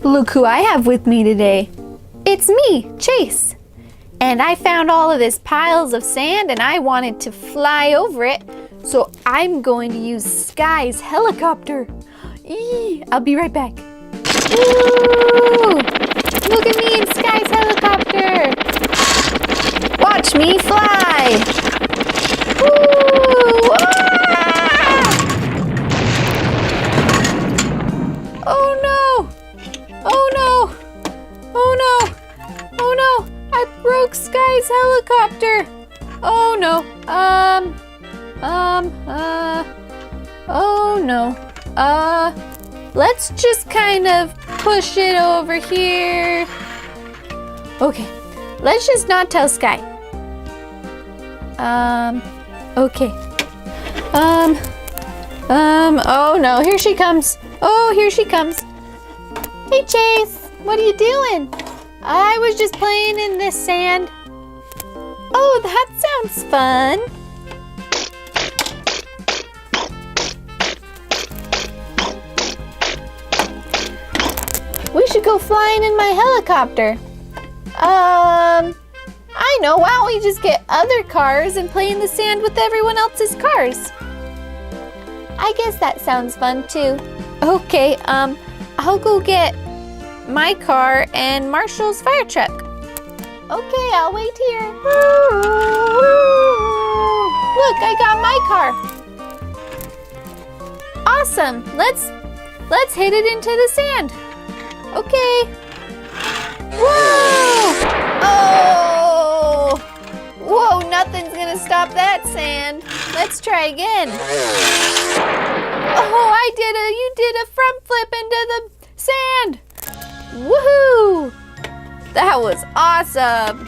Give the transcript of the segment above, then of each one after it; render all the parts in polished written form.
Look who I have with me today. It's me, Chase. And I found all of this piles of sand and I wanted to fly over it. So I'm going to use Skye's helicopter. I'll be right back. Ooh, look at me in Skye's helicopter. Watch me fly. Ooh, Oh no! Oh no! Oh no! Oh no! I broke Skye's helicopter. Oh no. Oh no. Let's just kind of push it over here. Okay. Let's just not tell Skye. Okay. Oh no, here she comes. Oh, here she comes. Hey Chase, what are you doing? I was just playing in this sand. Oh, that sounds fun. We should go flying in my helicopter. I know, why don't we just get other cars and play in the sand with everyone else's cars? I guess that sounds fun too. Okay, I'll go get my car and Marshall's fire truck. Okay, I'll wait here. Look, I got my car. Awesome. Let's hit it into the sand. Okay. Whoa! Oh! Whoa, nothing's gonna stop that sand. Let's try again. Oh, you did a front flip into the sand. Woohoo! That was awesome.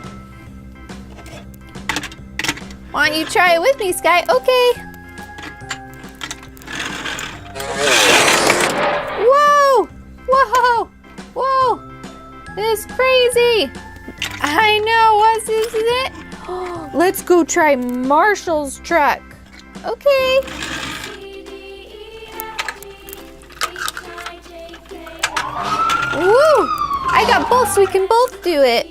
Why don't you try it with me, Skye? Okay. Whoa! Whoa! Whoa! This is crazy. I know. What is it? Let's go try Marshall's truck. Okay. Woo! I got both so we can both do it.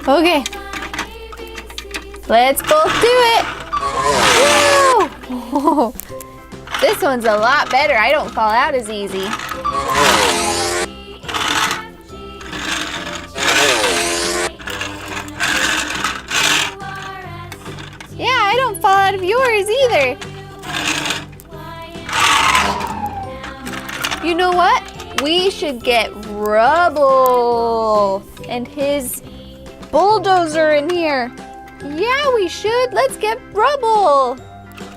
Okay. Let's both do it. Woo! This one's a lot better. I don't fall out as easy. Yeah, I don't fall out of yours either. You know what? We should get Rubble and his bulldozer in here. Yeah, we should. Let's get Rubble.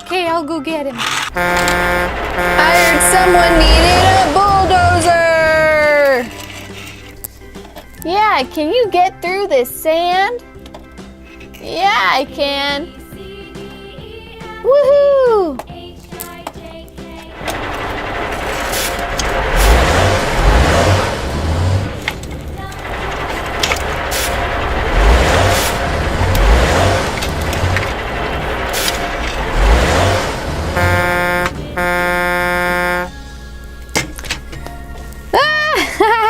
Okay, I'll go get him. I heard someone needed a bulldozer. Yeah, can you get through this sand? Yeah, I can. Woohoo!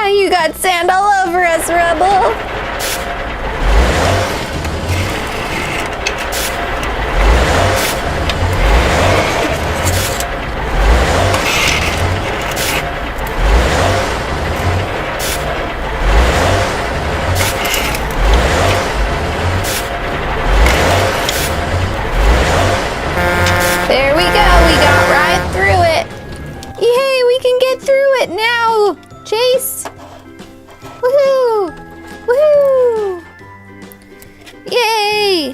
You got sand all over us, Rubble. There we go. We got right through it. Yay, we can get through it now, Chase. Woohoo! Woohoo! Yay!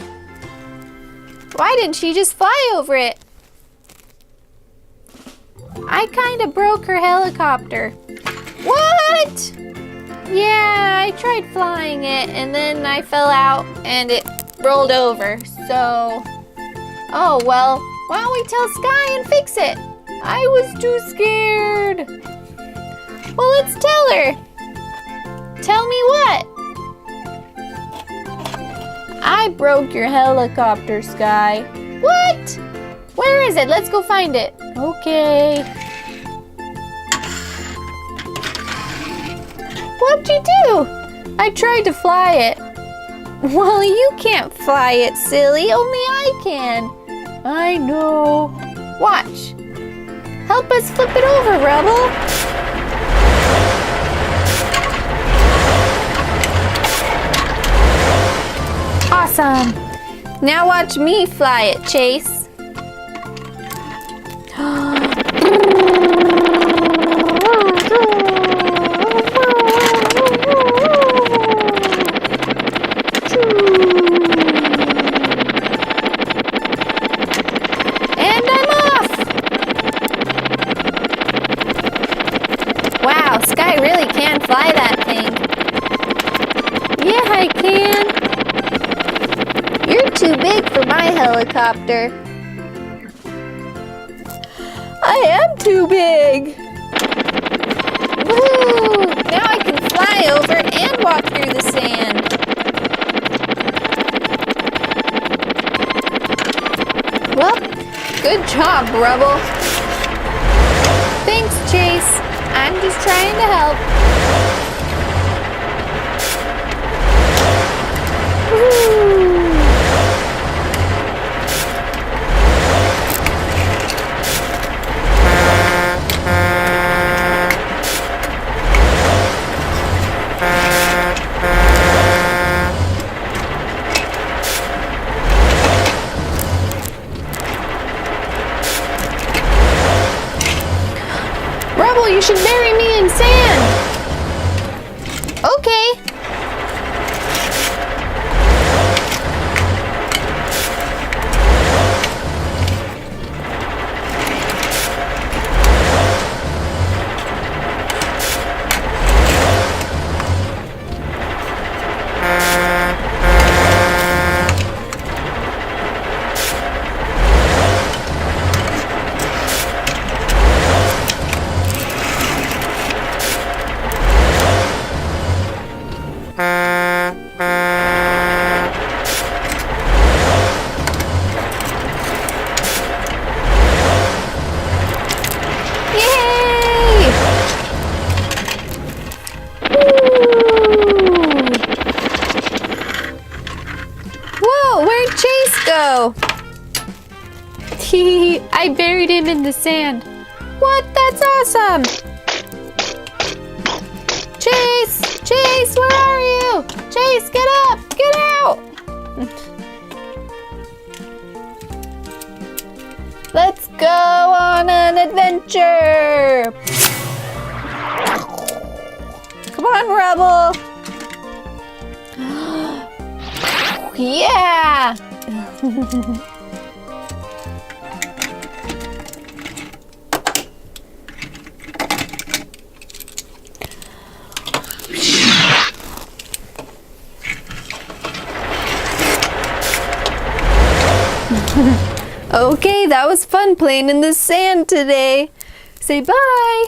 Why didn't she just fly over it? I kind of broke her helicopter. What? Yeah, I tried flying it and then I fell out and it rolled over. So, oh well, why don't we tell Skye and fix it? I was too scared. Well, let's tell her. Tell me what? I broke your helicopter, Skye. What? Where is it? Let's go find it. Okay. What'd you do? I tried to fly it. Well, you can't fly it, silly. Only I can. I know. Watch. Help us flip it over, Rubble. Awesome. Now watch me fly it, Chase. And I'm off. Wow, Skye really can fly that thing. Yeah, I can. You're too big for my helicopter. I am too big. Woo! Now I can fly over and walk through the sand. Well, good job, Rubble. Thanks, Chase. I'm just trying to help. Woo! You should bury me in sand. Okay. I buried him in the sand. What? That's awesome! Chase! Chase, where are you? Chase, get up! Get out! Let's go on an adventure! Come on, Rubble! Yeah! Okay, that was fun playing in the sand today. Say bye!